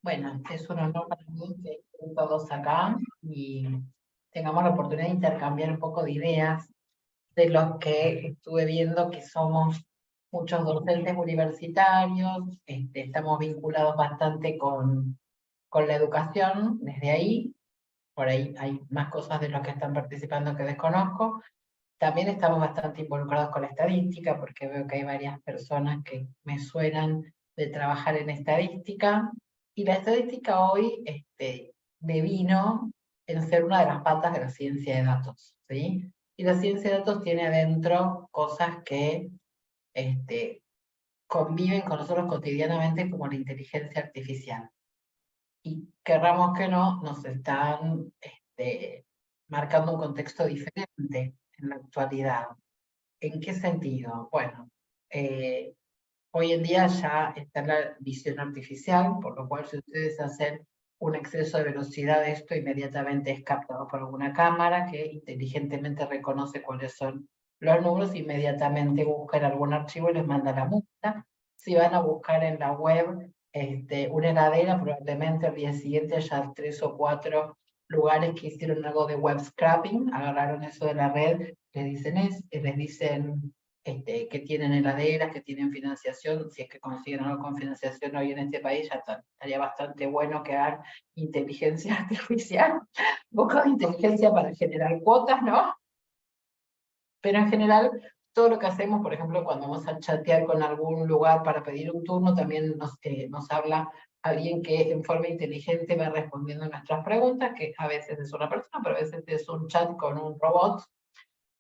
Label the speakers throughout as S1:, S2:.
S1: Bueno, es un honor para mí que estén todos acá y tengamos la oportunidad de intercambiar un poco de ideas de los que estuve viendo que somos muchos docentes universitarios, estamos vinculados bastante con la educación desde ahí, por ahí hay más cosas de los que están participando que desconozco. También estamos bastante involucrados con la estadística, porque veo que hay varias personas que me suenan de trabajar en estadística, y la estadística hoy devino en ser una de las patas de la ciencia de datos, ¿sí? Y la ciencia de datos tiene adentro cosas que este, conviven con nosotros cotidianamente, como la inteligencia artificial. Y querramos que no, nos están marcando un contexto diferente en la actualidad. ¿En qué sentido? Bueno, eh, hoy en día ya está la visión artificial, por lo cual si ustedes hacen un exceso de velocidad, esto inmediatamente es captado por alguna cámara que inteligentemente reconoce cuáles son los números, inmediatamente busca en algún archivo y les manda la multa. Si van a buscar en la web una heladera, probablemente al día siguiente haya 3 o 4 lugares que hicieron algo de web scrapping, agarraron eso de la red, les dicen que tienen heladeras, que tienen financiación. Si es que consiguen algo con financiación hoy en este país, ya estaría bastante bueno que hagan inteligencia artificial, un poco de inteligencia para generar cuotas, ¿no? Pero en general, todo lo que hacemos, por ejemplo, cuando vamos a chatear con algún lugar para pedir un turno, también nos habla alguien que en forma inteligente va respondiendo nuestras preguntas, que a veces es una persona, pero a veces es un chat con un robot.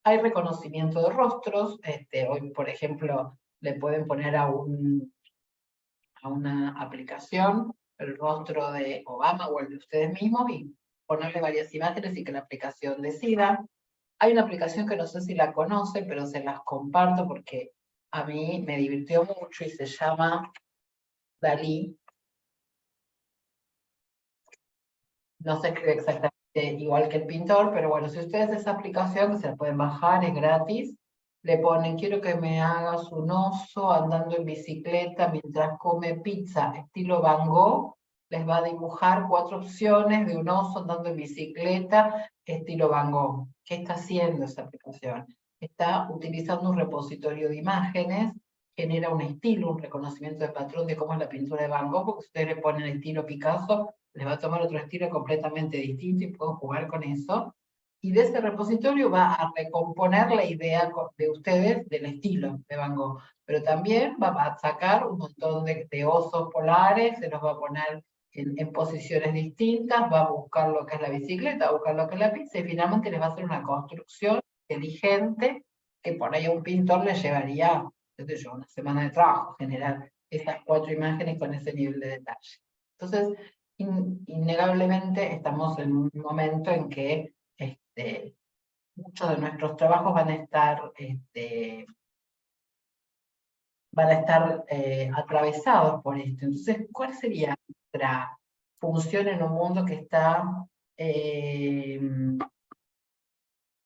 S1: Hay reconocimiento de rostros. Hoy, por ejemplo, le pueden poner a una aplicación el rostro de Obama o el de ustedes mismos y ponerle varias imágenes y que la aplicación decida. Hay una aplicación que no sé si la conocen, pero se las comparto porque a mí me divirtió mucho y se llama Dalí. No se escribe exactamente igual que el pintor, pero bueno, si ustedes esa aplicación, que se la pueden bajar, es gratis, le ponen, quiero que me hagas un oso andando en bicicleta mientras come pizza, estilo Van Gogh, les va a dibujar 4 opciones de un oso andando en bicicleta, estilo Van Gogh. ¿Qué está haciendo esa aplicación? Está utilizando un repositorio de imágenes, genera un estilo, un reconocimiento de patrón de cómo es la pintura de Van Gogh, porque si ustedes le ponen estilo Picasso, les va a tomar otro estilo completamente distinto y pueden jugar con eso. Y de ese repositorio va a recomponer la idea de ustedes del estilo de Van Gogh. Pero también va a sacar un montón de osos polares, se los va a poner en posiciones distintas, va a buscar lo que es la bicicleta, va a buscar lo que es la pizza, y finalmente les va a hacer una construcción inteligente que por ahí a un pintor le llevaría, qué sé yo, una semana de trabajo generar esas 4 imágenes con ese nivel de detalle. Entonces, innegablemente estamos en un momento en que muchos de nuestros trabajos van a estar atravesados por esto. Entonces, ¿cuál sería nuestra función en un mundo eh,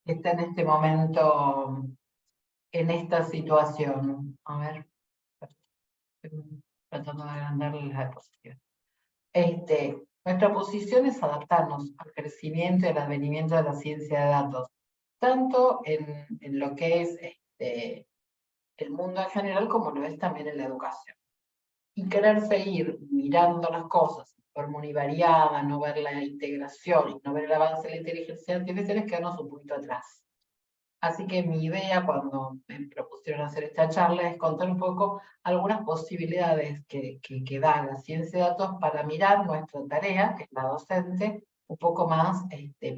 S1: que está en este momento, en esta situación? A ver, estoy tratando de agrandarle la diapositiva. Nuestra posición es adaptarnos al crecimiento y al advenimiento de la ciencia de datos, tanto en lo que es el mundo en general como lo es también en la educación. Y querer seguir mirando las cosas de forma univariada, no ver la integración y no ver el avance de la inteligencia artificial es quedarnos un poquito atrás. Así que mi idea cuando me propusieron hacer esta charla es contar un poco algunas posibilidades que da la ciencia de datos para mirar nuestra tarea, que es la docente, un poco más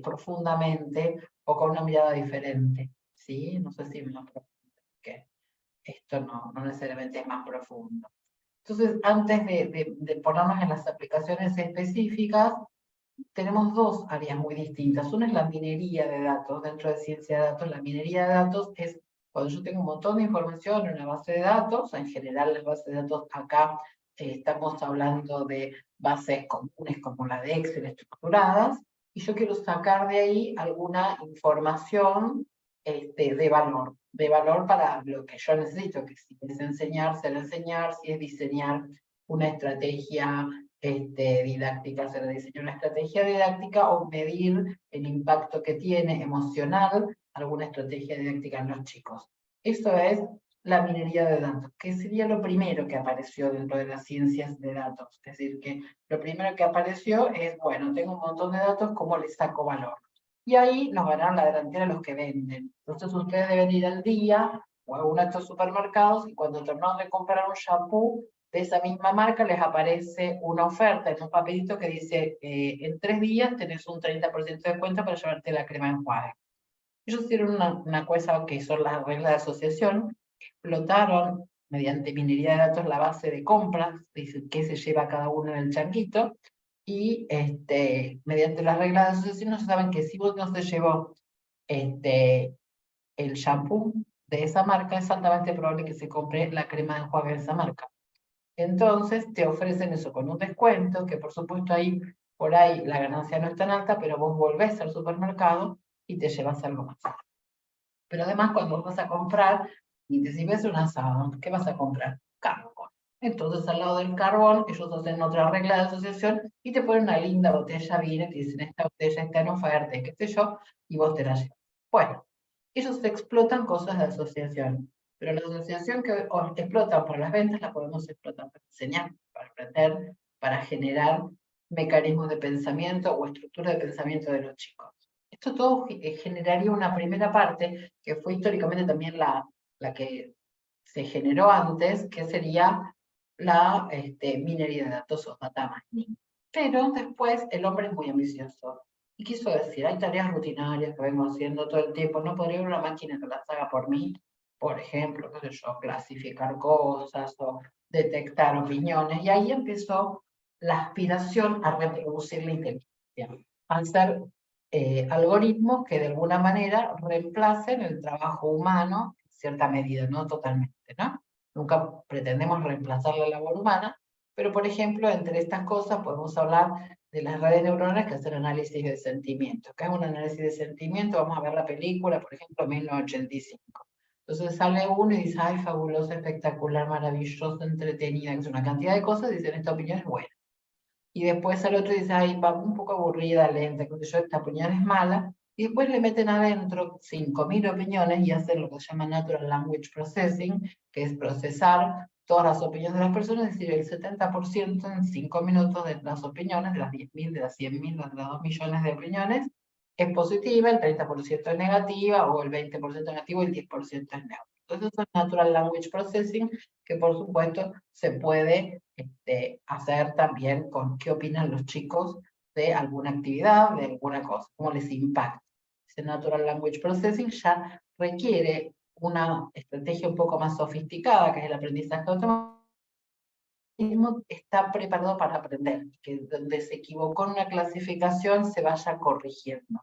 S1: profundamente o con una mirada diferente. ¿Sí? No sé si más profundo, porque esto no necesariamente es más profundo. Entonces, antes de ponernos en las aplicaciones específicas, tenemos 2 áreas muy distintas. Una es la minería de datos. Dentro de ciencia de datos, la minería de datos es cuando yo tengo un montón de información en una base de datos. En general, las bases de datos acá estamos hablando de bases comunes como la de Excel estructuradas, y yo quiero sacar de ahí alguna información de valor para lo que yo necesito, que si es enseñar, será enseñar, si es diseñar una estrategia didáctica, se le diseña una estrategia didáctica o medir el impacto que tiene emocional alguna estrategia didáctica en los chicos. Eso es la minería de datos, que sería lo primero que apareció dentro de las ciencias de datos. Es decir, que lo primero que apareció es, bueno, tengo un montón de datos, ¿cómo les saco valor? Y ahí nos ganaron la delantera los que venden. Entonces ustedes deben ir al día o a uno de estos supermercados y cuando terminan de comprar un shampoo de esa misma marca les aparece una oferta en un papelito que dice en 3 días tenés un 30% de descuento para llevarte la crema de enjuague. Ellos hicieron una cosa que son las reglas de asociación, explotaron mediante minería de datos la base de compras, dice qué se lleva cada uno en el changuito, y mediante las reglas de asociación no saben que si vos no se llevó el shampoo de esa marca, es altamente probable que se compre la crema de enjuague de esa marca. Entonces te ofrecen eso con un descuento, que por supuesto ahí, por ahí la ganancia no es tan alta, pero vos volvés al supermercado y te llevas algo más. Pero además cuando vas a comprar, y si ves un asado, ¿qué vas a comprar? Carbón. Entonces al lado del carbón, ellos hacen otra regla de asociación y te ponen una linda botella de vino, te dicen esta botella está en oferta, qué sé yo, y vos te la llevas. Bueno, ellos explotan cosas de asociación, pero la asociación que explotan por las ventas la podemos explotar para enseñar, para aprender, para generar mecanismos de pensamiento o estructura de pensamiento de los chicos. Esto todo generaría una primera parte, que fue históricamente también la que se generó antes, que sería la minería de datos o data mining. Pero después el hombre es muy ambicioso y quiso decir, hay tareas rutinarias que vengo haciendo todo el tiempo, no podría una máquina que las haga por mí, por ejemplo, qué sé yo, clasificar cosas o detectar opiniones, y ahí empezó la aspiración a reproducir la inteligencia, al ser algoritmos que de alguna manera reemplacen el trabajo humano en cierta medida, no totalmente, ¿no? Nunca pretendemos reemplazar la labor humana, pero por ejemplo, entre estas cosas podemos hablar de las redes neuronales que hacen análisis de sentimientos. Acá es un análisis de sentimientos, vamos a ver la película, por ejemplo, 1985. Entonces sale uno y dice, ay, fabuloso, espectacular, maravilloso, entretenida, que es una cantidad de cosas, y dicen, esta opinión es buena. Y después al otro dice, ay, va un poco aburrida, lenta, que yo, esta opinión es mala, y después le meten adentro 5.000 opiniones y hacen lo que se llama Natural Language Processing, que es procesar todas las opiniones de las personas, es decir, el 70% en 5 minutos de las opiniones, de las 10.000, de las 100.000, de las 2 millones de opiniones, es positiva, el 30% es negativa, o el 20% negativo y el 10% es neutro. Entonces eso es Natural Language Processing, que por supuesto se puede hacer también con qué opinan los chicos de alguna actividad, de alguna cosa, cómo les impacta. Ese Natural Language Processing ya requiere una estrategia un poco más sofisticada, que es el aprendizaje automático. Está preparado para aprender, que donde se equivocó en una clasificación se vaya corrigiendo.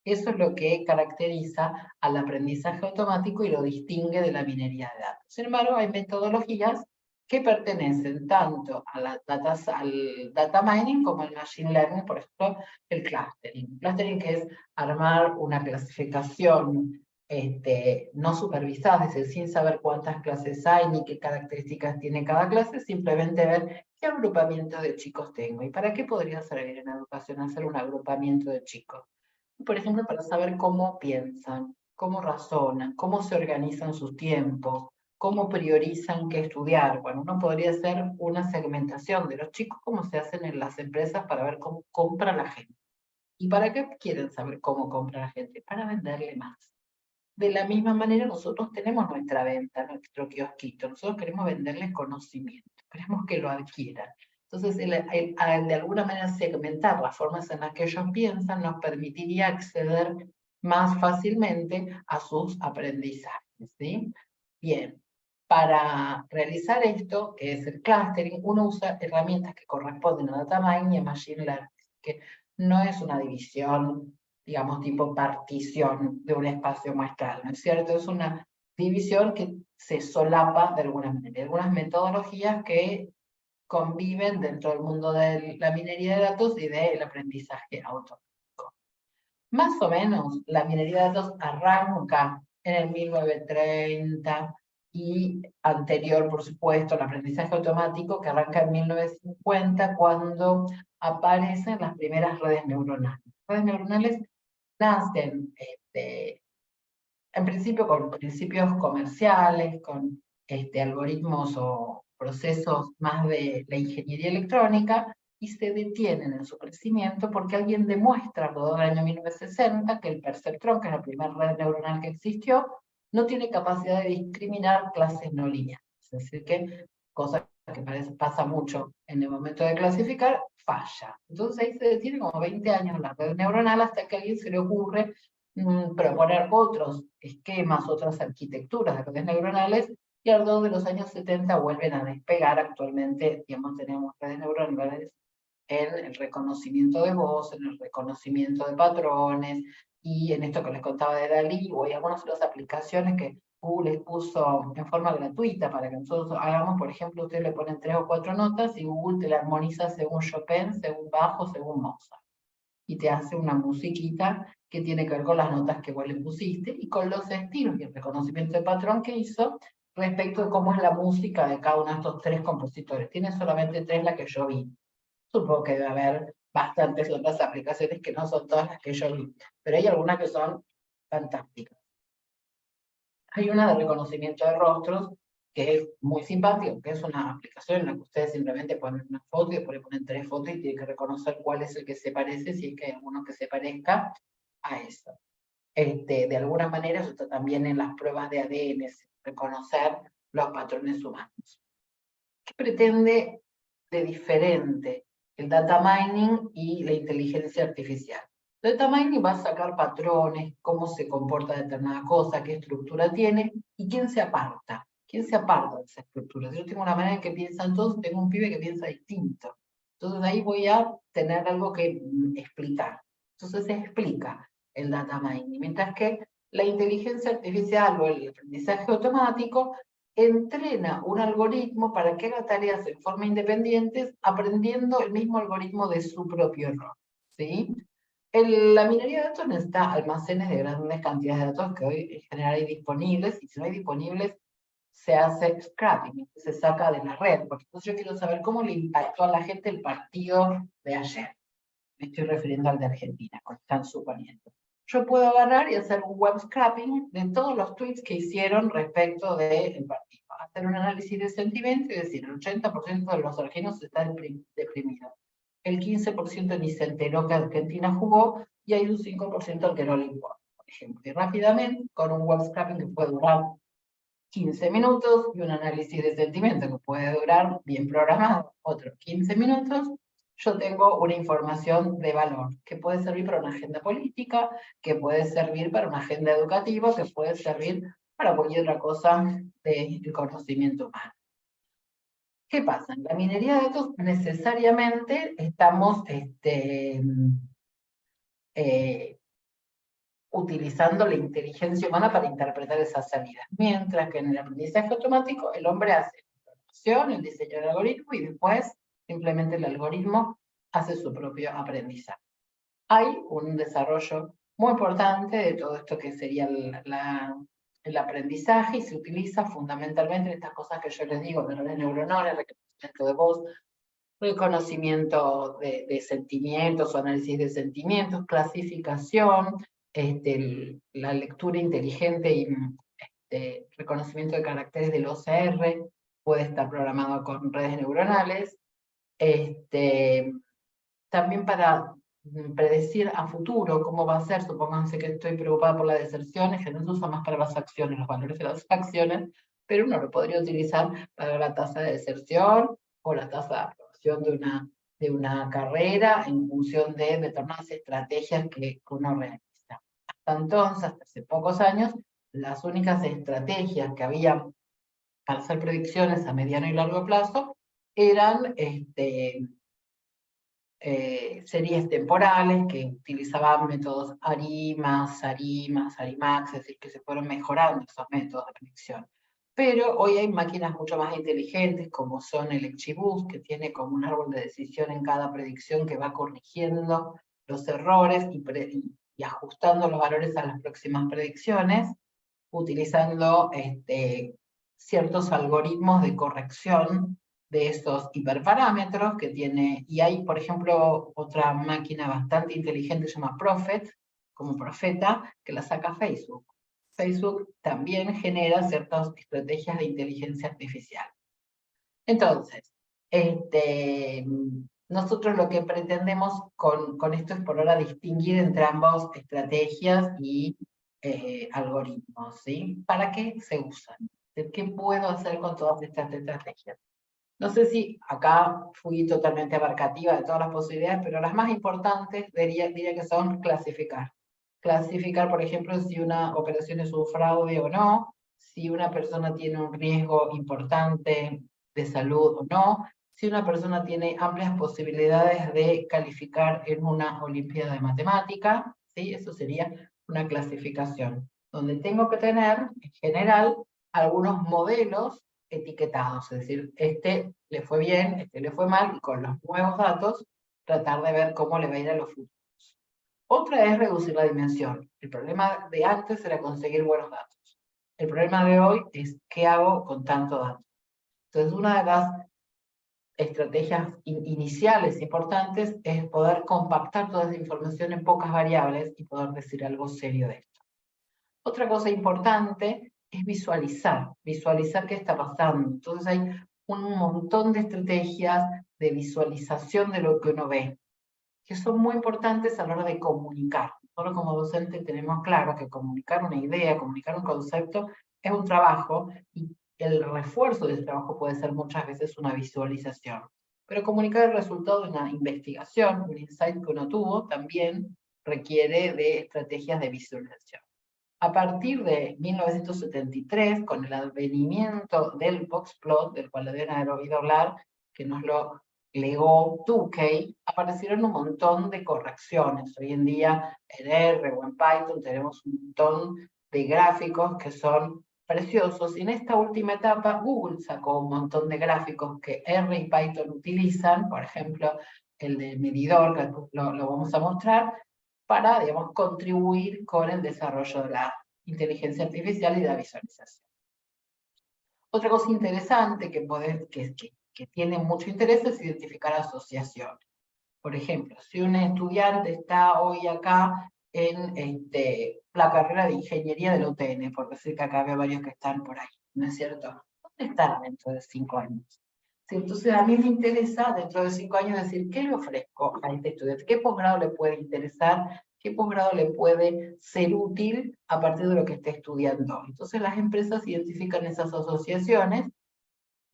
S1: Eso es lo que caracteriza al aprendizaje automático y lo distingue de la minería de datos. Sin embargo, hay metodologías que pertenecen tanto a al data mining como al machine learning, por ejemplo, el clustering. Clustering, que es armar una clasificación no supervisada, es decir, sin saber cuántas clases hay ni qué características tiene cada clase, simplemente ver qué agrupamiento de chicos tengo. ¿Y para qué podría servir en educación hacer un agrupamiento de chicos? Por ejemplo, para saber cómo piensan, cómo razonan, cómo se organizan sus tiempos, cómo priorizan qué estudiar. Bueno, uno podría hacer una segmentación de los chicos, como se hacen en las empresas para ver cómo compra la gente. ¿Y para qué quieren saber cómo compra la gente? Para venderle más. De la misma manera, nosotros tenemos nuestra venta, nuestro kiosquito. Nosotros queremos venderles conocimiento, queremos que lo adquieran. Entonces, de alguna manera segmentar las formas en las que ellos piensan nos permitiría acceder más fácilmente a sus aprendizajes, ¿sí? Bien, para realizar esto, que es el clustering, uno usa herramientas que corresponden a data mining y a machine learning, que no es una división, digamos, tipo partición de un espacio muestral, ¿no es cierto? Es una división que se solapa de alguna manera. Hay algunas metodologías que conviven dentro del mundo de la minería de datos y del aprendizaje automático. Más o menos, la minería de datos arranca en el 1930 y anterior, por supuesto, al aprendizaje automático, que arranca en 1950, cuando aparecen las primeras redes neuronales. Las redes neuronales nacen, en principio, con principios comerciales, con algoritmos o procesos más de la ingeniería electrónica, y se detienen en su crecimiento porque alguien demuestra, alrededor del año 1960, que el perceptrón, que es la primera red neuronal que existió, no tiene capacidad de discriminar clases no lineales. Es decir, que cosa que pasa mucho en el momento de clasificar, falla. Entonces ahí se detiene como 20 años la red neuronal hasta que a alguien se le ocurre proponer otros esquemas, otras arquitecturas de redes neuronales, y alrededor de los años 70 vuelven a despegar. Actualmente, digamos, tenemos redes neuronales en el reconocimiento de voz, en el reconocimiento de patrones, y en esto que les contaba de Dalí, o hay algunas otras aplicaciones que Google puso en forma gratuita para que nosotros hagamos. Por ejemplo, ustedes le ponen 3 o 4 notas y Google te la armoniza según Chopin, según Bach, según Mozart, y te hace una musiquita que tiene que ver con las notas que vos le pusiste y con los estilos y el reconocimiento de patrón que hizo respecto de cómo es la música de cada uno de estos 3 compositores. Tiene solamente 3 la que yo vi. Supongo que debe haber bastantes otras aplicaciones que no son todas las que yo vi, pero hay algunas que son fantásticas. Hay una de reconocimiento de rostros que es muy simpático, que es una aplicación en la que ustedes simplemente ponen una foto y después le ponen 3 fotos y tienen que reconocer cuál es el que se parece, si es que hay alguno que se parezca a eso. De alguna manera eso está también en las pruebas de ADN, reconocer los patrones humanos. ¿Qué pretende de diferente el data mining y la inteligencia artificial? El data mining va a sacar patrones, cómo se comporta determinada cosa, qué estructura tiene y quién se aparta. ¿Quién se aparta de esa estructura? Si yo tengo una manera en que piensan todos, tengo un pibe que piensa distinto. Entonces ahí voy a tener algo que explicar. Entonces se explica el data mining. Mientras que la inteligencia artificial o el aprendizaje automático entrena un algoritmo para que haga tareas en forma independiente, aprendiendo el mismo algoritmo de su propio error, ¿sí? La minería de datos necesita almacenes de grandes cantidades de datos que hoy en general hay disponibles, y si no hay disponibles, se hace scrapping, se saca de la red, porque entonces yo quiero saber cómo le impactó a la gente el partido de ayer. Me estoy refiriendo al de Argentina, como están suponiendo. Yo puedo agarrar y hacer un web scrapping de todos los tweets que hicieron respecto del partido. Hacer un análisis de sentimiento y decir, el 80% de los argentinos está deprimido. El 15% ni se enteró que Argentina jugó y hay un 5% al que no le importa, por ejemplo. Y rápidamente, con un web scrapping que puede durar 15 minutos y un análisis de sentimiento que puede durar, bien programado, otros 15 minutos, yo tengo una información de valor que puede servir para una agenda política, que puede servir para una agenda educativa, que puede servir para cualquier otra cosa del conocimiento humano. ¿Qué pasa? En la minería de datos necesariamente estamos utilizando la inteligencia humana para interpretar esas salidas. Mientras que en el aprendizaje automático el hombre hace la programación, el diseño del algoritmo y después simplemente el algoritmo hace su propio aprendizaje. Hay un desarrollo muy importante de todo esto que sería el aprendizaje, y se utiliza fundamentalmente en estas cosas que yo les digo, de redes neuronales, reconocimiento de voz, reconocimiento de sentimientos o análisis de sentimientos, clasificación, la lectura inteligente y reconocimiento de caracteres del OCR, puede estar programado con redes neuronales. También para predecir a futuro cómo va a ser, supónganse que estoy preocupada por la deserción, que no se usa más para las acciones, los valores de las acciones, pero uno lo podría utilizar para la tasa de deserción o la tasa de aprobación de una carrera en función de determinadas estrategias que uno realiza. Hasta entonces, hasta hace pocos años, las únicas estrategias que había para hacer predicciones a mediano y largo plazo eran series temporales que utilizaban métodos ARIMAS, ARIMAX, es decir, que se fueron mejorando esos métodos de predicción. Pero hoy hay máquinas mucho más inteligentes, como son el XGBoost, que tiene como un árbol de decisión en cada predicción que va corrigiendo los errores y ajustando los valores a las próximas predicciones, utilizando ciertos algoritmos de corrección de esos hiperparámetros que tiene, y hay, por ejemplo, otra máquina bastante inteligente que se llama Prophet, como profeta, que la saca Facebook. Facebook también genera ciertas estrategias de inteligencia artificial. Entonces, nosotros lo que pretendemos con esto es por ahora distinguir entre ambas estrategias y algoritmos, ¿sí? ¿Para qué se usan? ¿Qué puedo hacer con todas estas estrategias? No sé si acá fui totalmente abarcativa de todas las posibilidades, pero las más importantes diría que son clasificar. Clasificar, por ejemplo, si una operación es un fraude o no, si una persona tiene un riesgo importante de salud o no, si una persona tiene amplias posibilidades de calificar en una olimpiada de matemática, ¿sí? Eso sería una clasificación, donde tengo que tener, en general, algunos modelos etiquetados, es decir, este le fue bien, este le fue mal, y con los nuevos datos tratar de ver cómo le va a ir a los futuros. Otra es reducir la dimensión. El problema de antes era conseguir buenos datos. El problema de hoy es qué hago con tanto dato. Entonces, una de las estrategias iniciales importantes es poder compactar toda esa información en pocas variables y poder decir algo serio de esto. Otra cosa importante es visualizar qué está pasando. Entonces hay un montón de estrategias de visualización de lo que uno ve, que son muy importantes a la hora de comunicar. Nosotros como docentes tenemos claro que comunicar una idea, comunicar un concepto, es un trabajo, y el refuerzo de ese trabajo puede ser muchas veces una visualización. Pero comunicar el resultado de una investigación, un insight que uno tuvo, también requiere de estrategias de visualización. A partir de 1973, con el advenimiento del boxplot, del cual deben haber oído hablar, que nos lo legó Tukey, aparecieron un montón de correcciones. Hoy en día en R o en Python tenemos un montón de gráficos que son preciosos, y en esta última etapa Google sacó un montón de gráficos que R y Python utilizan, por ejemplo, el del medidor, que lo vamos a mostrar, para, digamos, contribuir con el desarrollo de la inteligencia artificial y de la visualización. Otra cosa interesante que tiene mucho interés es identificar asociaciones. Por ejemplo, si un estudiante está hoy acá en la carrera de ingeniería del UTN, por decir que acá veo varios que están por ahí, ¿no es cierto? ¿Dónde estará dentro de 5 años? Sí, entonces a mí me interesa dentro de 5 años decir, ¿qué le ofrezco a este estudiante? ¿Qué posgrado le puede interesar? ¿Qué posgrado le puede ser útil a partir de lo que esté estudiando? Entonces las empresas identifican esas asociaciones,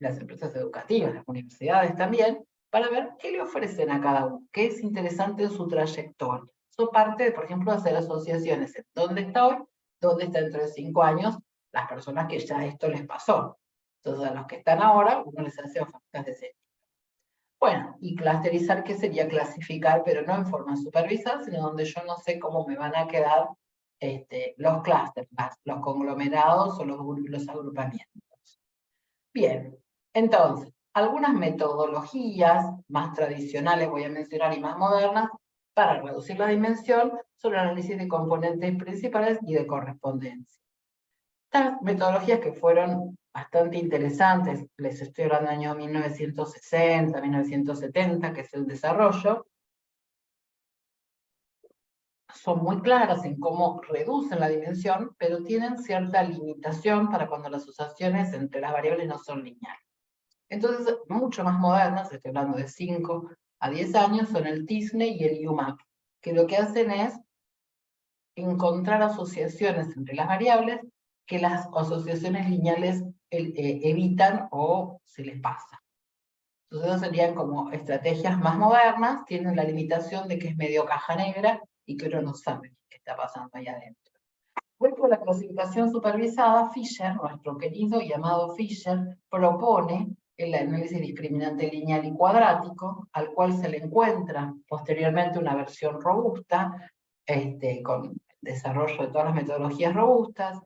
S1: las empresas educativas, las universidades también, para ver qué le ofrecen a cada uno, qué es interesante en su trayectoria. Eso parte de, por ejemplo, hacer asociaciones en dónde está hoy, dónde está dentro de 5 años, las personas que ya esto les pasó. Entonces, a los que están ahora, uno les hace ofertas de ese tipo. Bueno, y clusterizar, ¿qué sería clasificar? Pero no en forma supervisada, sino donde yo no sé cómo me van a quedar los clústeres, los conglomerados o los agrupamientos. Bien, entonces, algunas metodologías más tradicionales, voy a mencionar, y más modernas, para reducir la dimensión, son el análisis de componentes principales y de correspondencia. Estas metodologías, que fueron bastante interesantes, les estoy hablando del año 1960, 1970, que es el desarrollo, son muy claras en cómo reducen la dimensión, pero tienen cierta limitación para cuando las asociaciones entre las variables no son lineales. Entonces, mucho más modernas, estoy hablando de 5 a 10 años, son el TISNE y el UMAP, que lo que hacen es encontrar asociaciones entre las variables que las asociaciones lineales evitan o se les pasa. Entonces, esas serían como estrategias más modernas, tienen la limitación de que es medio caja negra y que uno no sabe qué está pasando ahí adentro. Luego, la clasificación supervisada, Fisher, nuestro querido y amado Fisher, propone el análisis discriminante lineal y cuadrático, al cual se le encuentra posteriormente una versión robusta, con el desarrollo de todas las metodologías robustas.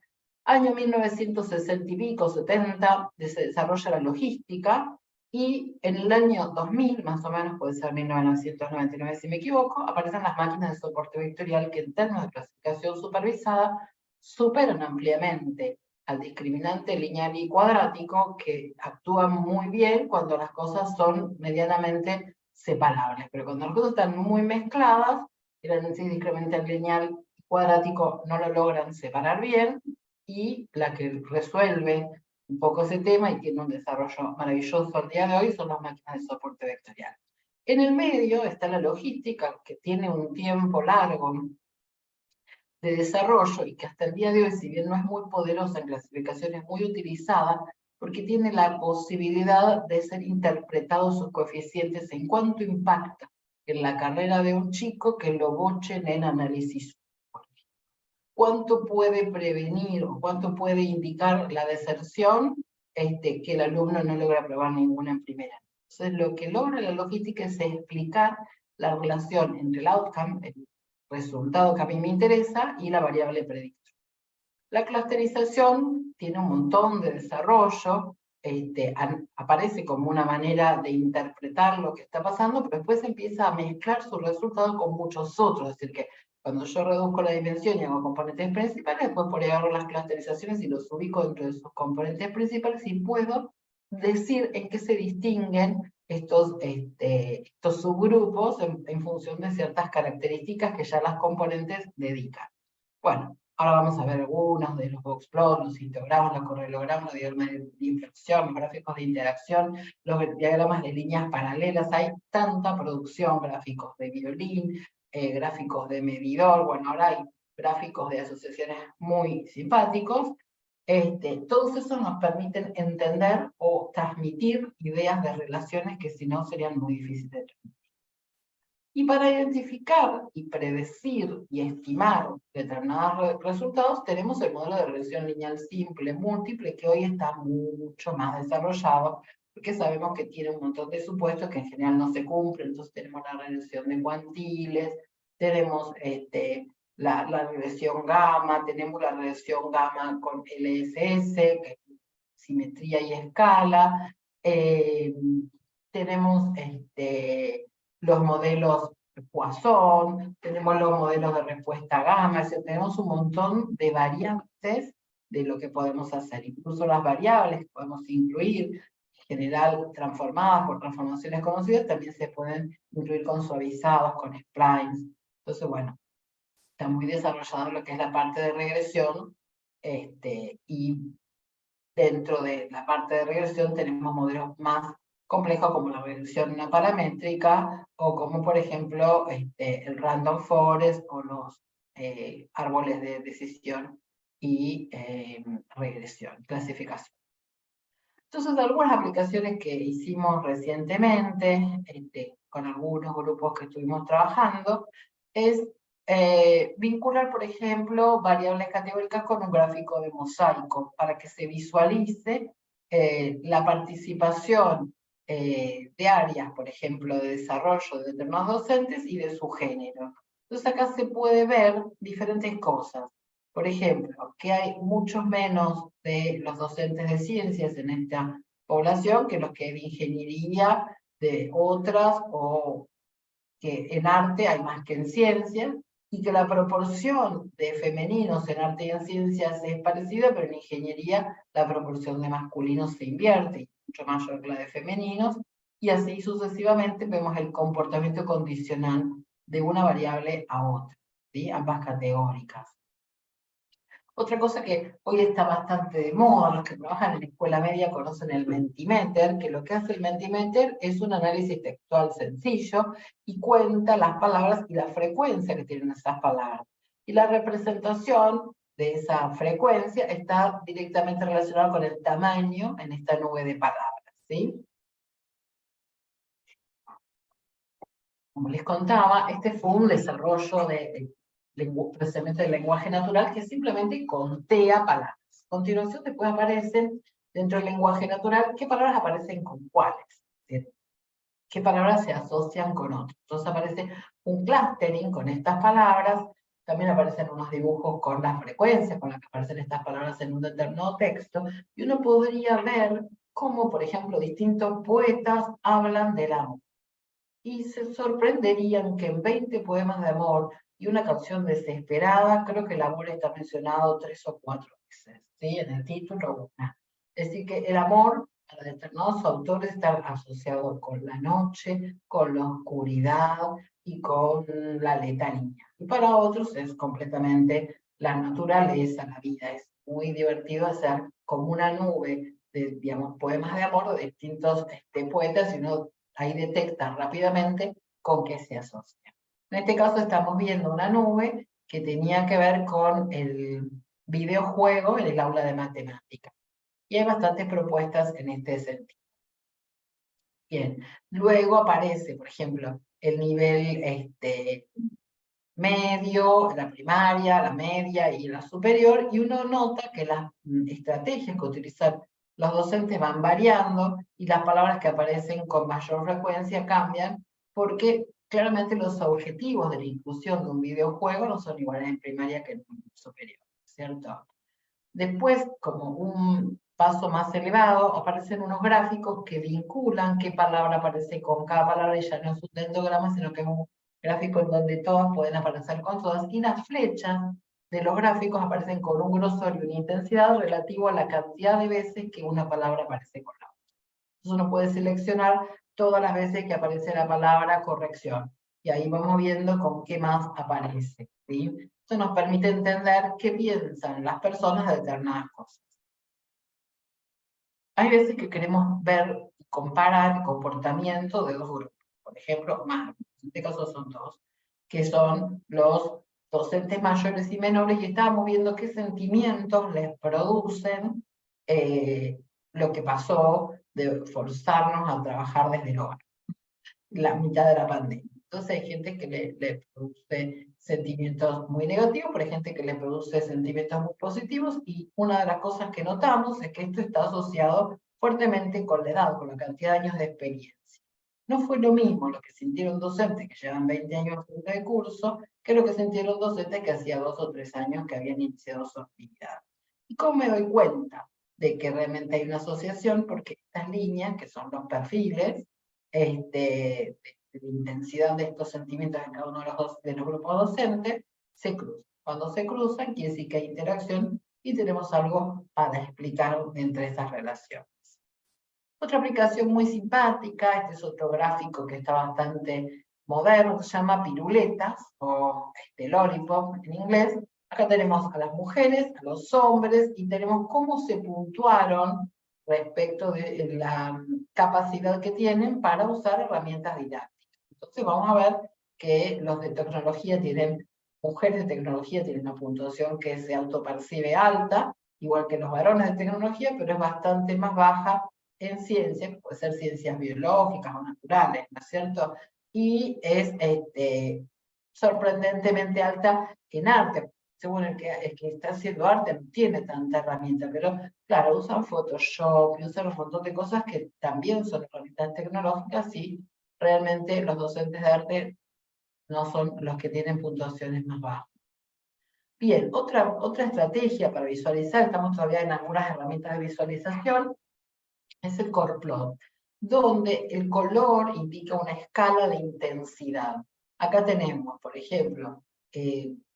S1: Año 1960 y pico, 70, se desarrolla la logística, y en el año 2000, más o menos, puede ser 1999 si me equivoco, aparecen las máquinas de soporte vectorial que en términos de clasificación supervisada superan ampliamente al discriminante lineal y cuadrático, que actúan muy bien cuando las cosas son medianamente separables, pero cuando las cosas están muy mezcladas, el análisis discriminante lineal y cuadrático no lo logran separar bien, y la que resuelve un poco ese tema y tiene un desarrollo maravilloso al día de hoy son las máquinas de soporte vectorial. En el medio está la logística, que tiene un tiempo largo de desarrollo y que hasta el día de hoy, si bien no es muy poderosa en clasificación, es muy utilizada porque tiene la posibilidad de ser interpretados sus coeficientes en cuánto impacta en la carrera de un chico que lo bochen en análisis. ¿Cuánto puede prevenir o cuánto puede indicar la deserción que el alumno no logra aprobar ninguna en primera? Entonces, lo que logra la logística es explicar la relación entre el outcome, el resultado que a mí me interesa, y la variable predictor. La clusterización tiene un montón de desarrollo, aparece como una manera de interpretar lo que está pasando, pero después empieza a mezclar su resultado con muchos otros, es decir, que cuando yo reduzco la dimensión y hago componentes principales, después por ahí agarro las clusterizaciones y los ubico dentro de sus componentes principales y puedo decir en qué se distinguen estos subgrupos en función de ciertas características que ya las componentes dedican. Bueno, ahora vamos a ver algunos de los boxplots, los histogramas, los correlogramas, los diagramas de inflexión, los gráficos de interacción, los diagramas de líneas paralelas. Hay tanta producción, gráficos de violín, gráficos de medidor, bueno, ahora hay gráficos de asociaciones muy simpáticos. Todos esos nos permiten entender o transmitir ideas de relaciones que si no serían muy difíciles de transmitir. Y para identificar y predecir y estimar determinados resultados, tenemos el modelo de regresión lineal simple múltiple, que hoy está mucho más desarrollado, porque sabemos que tiene un montón de supuestos que en general no se cumplen. Entonces tenemos la regresión de cuantiles, tenemos la regresión gamma, tenemos la regresión gamma con LSS, que es simetría y escala, tenemos los modelos Poisson, tenemos los modelos de respuesta gamma, es decir, tenemos un montón de variantes de lo que podemos hacer, incluso las variables que podemos incluir, en general transformadas por transformaciones conocidas, también se pueden incluir con suavizados, con splines. Entonces, bueno, está muy desarrollado lo que es la parte de regresión, y dentro de la parte de regresión tenemos modelos más complejos como la regresión no paramétrica o como por ejemplo el random forest o los árboles de decisión y regresión, clasificación. Entonces, algunas aplicaciones que hicimos recientemente, con algunos grupos que estuvimos trabajando, es vincular, por ejemplo, variables categóricas con un gráfico de mosaico, para que se visualice la participación de áreas, por ejemplo, de desarrollo de determinados docentes y de su género. Entonces acá se puede ver diferentes cosas. Por ejemplo, que hay muchos menos de los docentes de ciencias en esta población que los que de ingeniería, de otras, o que en arte hay más que en ciencias, y que la proporción de femeninos en arte y en ciencias es parecida, pero en ingeniería la proporción de masculinos se invierte, mucho mayor que la de femeninos, y así sucesivamente vemos el comportamiento condicional de una variable a otra, ¿sí? Ambas categóricas. Otra cosa que hoy está bastante de moda, los que trabajan en la escuela media conocen el Mentimeter, que lo que hace el Mentimeter es un análisis textual sencillo y cuenta las palabras y la frecuencia que tienen esas palabras. Y la representación de esa frecuencia está directamente relacionada con el tamaño en esta nube de palabras, ¿sí? Como les contaba, este fue un desarrollo de procesamiento del lenguaje natural que simplemente contea palabras. A continuación después aparecen dentro del lenguaje natural qué palabras aparecen con cuáles, qué palabras se asocian con otras. Entonces aparece un clustering con estas palabras, también aparecen unos dibujos con las frecuencias con las que aparecen estas palabras en un determinado texto, y uno podría ver cómo, por ejemplo, distintos poetas hablan del amor. Y se sorprenderían que en 20 poemas de amor y una canción desesperada, creo que el amor está mencionado 3 o 4 veces. ¿sí? En el título una. Es decir, que el amor para determinados autores está asociado con la noche, con la oscuridad y con la letanía. Y para otros es completamente la naturaleza, la vida. Es muy divertido hacer como una nube de, digamos, poemas de amor de distintos poetas y uno ahí detecta rápidamente con qué se asocia. En este caso estamos viendo una nube que tenía que ver con el videojuego en el aula de matemáticas. Y hay bastantes propuestas en este sentido. Bien, luego aparece, por ejemplo, el nivel medio, la primaria, la media y la superior, y uno nota que las estrategias que utilizan los docentes van variando y las palabras que aparecen con mayor frecuencia cambian, porque claramente los objetivos de la inclusión de un videojuego no son iguales en primaria que en superior, ¿cierto? Después, como un paso más elevado, aparecen unos gráficos que vinculan qué palabra aparece con cada palabra, y ya no es un dendograma, sino que es un gráfico en donde todas pueden aparecer con todas, y las flechas de los gráficos aparecen con un grosor y una intensidad relativo a la cantidad de veces que una palabra aparece con la otra. Entonces uno puede seleccionar todas las veces que aparece la palabra corrección, y ahí vamos viendo con qué más aparece, ¿sí? Esto nos permite entender qué piensan las personas de determinadas cosas. Hay veces que queremos ver y comparar el comportamiento de dos grupos. Por ejemplo, más, en este caso son dos, que son los docentes mayores y menores, y estábamos viendo qué sentimientos les producen lo que pasó de forzarnos a trabajar desde el hogar, la mitad de la pandemia. Entonces hay gente que le produce sentimientos muy negativos, pero hay gente que le produce sentimientos muy positivos, y una de las cosas que notamos es que esto está asociado fuertemente con la edad, con la cantidad de años de experiencia. No fue lo mismo lo que sintieron docentes que llevan 20 años de curso que lo que sintieron docentes que hacía 2 o 3 años que habían iniciado su actividad. ¿Y cómo me doy cuenta de que realmente hay una asociación? Porque estas líneas, que son los perfiles, de intensidad de estos sentimientos en cada uno de los grupos docentes, se cruzan. Cuando se cruzan, quiere decir que hay interacción y tenemos algo para explicar entre esas relaciones. Otra aplicación muy simpática, este es otro gráfico que está bastante moderno, se llama piruletas, o lollipop en inglés. Acá tenemos a las mujeres, a los hombres, y tenemos cómo se puntuaron respecto de la capacidad que tienen para usar herramientas didácticas. Entonces vamos a ver que los de tecnología tienen, mujeres de tecnología tienen una puntuación que se autopercibe alta, igual que los varones de tecnología, pero es bastante más baja en ciencias, puede ser ciencias biológicas o naturales, ¿no es cierto? Y es sorprendentemente alta en arte. Según el que está haciendo arte no tiene tanta herramienta, pero claro, usan Photoshop y usan un montón de cosas que también son herramientas tecnológicas, y realmente los docentes de arte no son los que tienen puntuaciones más bajas. Bien, otra estrategia para visualizar, estamos todavía en algunas herramientas de visualización, es el color plot, donde el color indica una escala de intensidad. Acá tenemos, por ejemplo,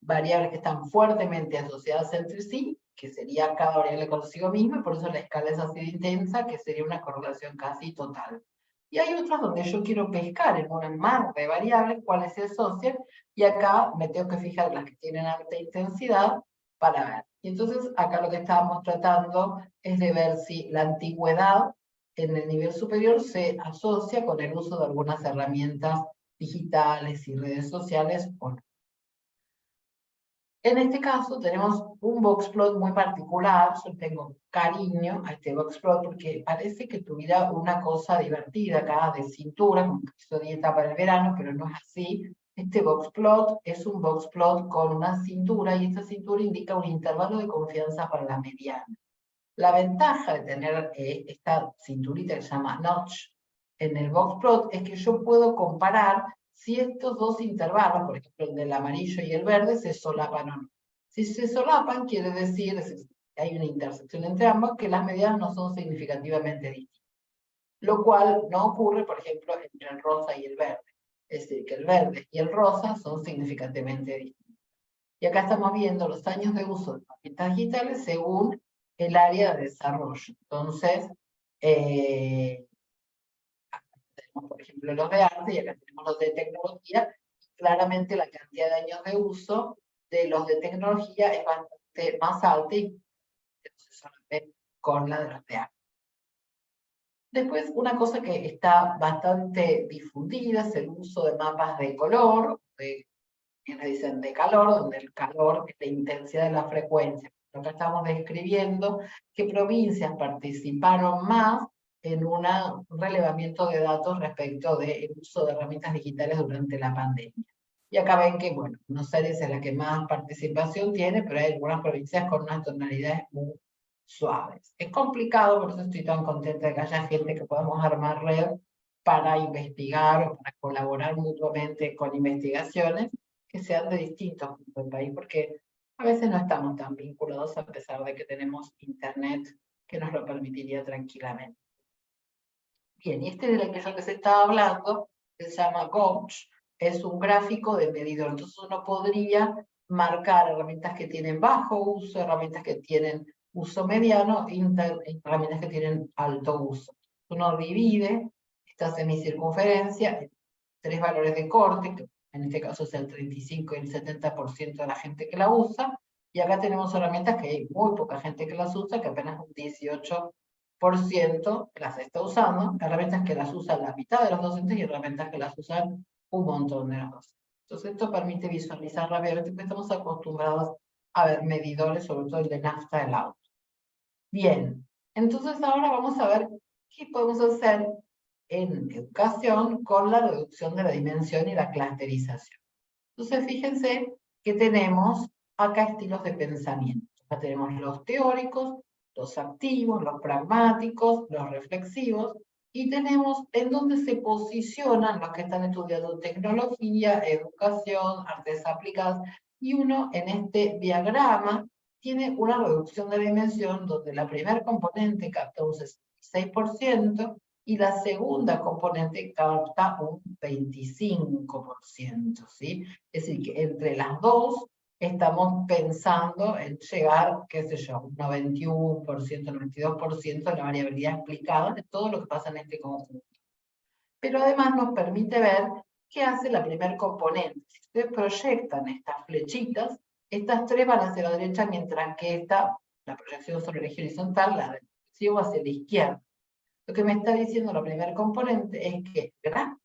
S1: variables que están fuertemente asociadas entre sí, que sería cada variable consigo misma, y por eso la escala es así de intensa, que sería una correlación casi total. Y hay otras donde yo quiero pescar en un mar de variables cuáles se asocian, y acá me tengo que fijar las que tienen alta intensidad para ver. Y entonces acá lo que estábamos tratando es de ver si la antigüedad en el nivel superior se asocia con el uso de algunas herramientas digitales y redes sociales o no. En este caso tenemos un boxplot muy particular. Yo tengo cariño a este boxplot porque parece que tuviera una cosa divertida acá de cintura, como que hizo dieta para el verano, pero no es así. Este boxplot es un boxplot con una cintura, y esta cintura indica un intervalo de confianza para la mediana. La ventaja de tener esta cinturita que se llama notch en el boxplot es que yo puedo comparar si estos dos intervalos, por ejemplo el del amarillo y el verde, se solapan o no. Si se solapan, quiere decir que hay una intersección entre ambos, que las medidas no son significativamente distintas. Lo cual no ocurre, por ejemplo, entre el rosa y el verde. Es decir, que el verde y el rosa son significativamente distintos. Y acá estamos viendo los años de uso de herramientas digitales según el área de desarrollo. Entonces, tenemos, por ejemplo, los de arte y acá tenemos los de tecnología. Claramente la cantidad de años de uso de los de tecnología es bastante más alta y solamente con la de los de arte. Después, una cosa que está bastante difundida es el uso de mapas de color, que le dicen de calor, donde el calor es la intensidad de la frecuencia. Lo que estamos describiendo, qué provincias participaron más en un relevamiento de datos respecto del uso de herramientas digitales durante la pandemia. Y acá ven que, bueno, Buenos Aires es la que más participación tiene, pero hay algunas provincias con unas tonalidades muy suaves. Es complicado, por eso estoy tan contenta de que haya gente que podamos armar red para investigar o para colaborar mutuamente con investigaciones que sean de distintos puntos del país, porque a veces no estamos tan vinculados a pesar de que tenemos internet que nos lo permitiría tranquilamente. Bien, y este del que se estaba hablando, que se llama Gauge, es un gráfico de medidor. Entonces uno podría marcar herramientas que tienen bajo uso, herramientas que tienen uso mediano, herramientas que tienen alto uso. Uno divide esta semicircunferencia en 3 valores de corte, que en este caso es el 35 y el 70% de la gente que la usa, y acá tenemos herramientas que hay muy poca gente que las usa, que apenas un 18% las está usando, herramientas que las usan la mitad de los docentes y herramientas que las usan un montón de los docentes. Entonces esto permite visualizar rápidamente, porque estamos acostumbrados a ver medidores, sobre todo el de nafta del auto. Bien, entonces ahora vamos a ver qué podemos hacer en educación con la reducción de la dimensión y la clusterización. Entonces fíjense que tenemos acá estilos de pensamiento. Acá tenemos los teóricos, los activos, los pragmáticos, los reflexivos, y tenemos en dónde se posicionan los que están estudiando tecnología, educación, artes aplicadas, y uno en este diagrama tiene una reducción de dimensión donde la primera componente capta un 66%, y la segunda componente capta un 25%, ¿sí? Es decir, que entre las dos estamos pensando en llegar, qué sé yo, un 91%, 92% de la variabilidad explicada de todo lo que pasa en este conjunto. Pero además nos permite ver qué hace la primer componente. Si ustedes proyectan estas flechitas, estas 3 van hacia la derecha, mientras que esta, la proyección sobre el eje horizontal, la del reflexivo hacia la izquierda. Lo que me está diciendo la primer componente es que el gran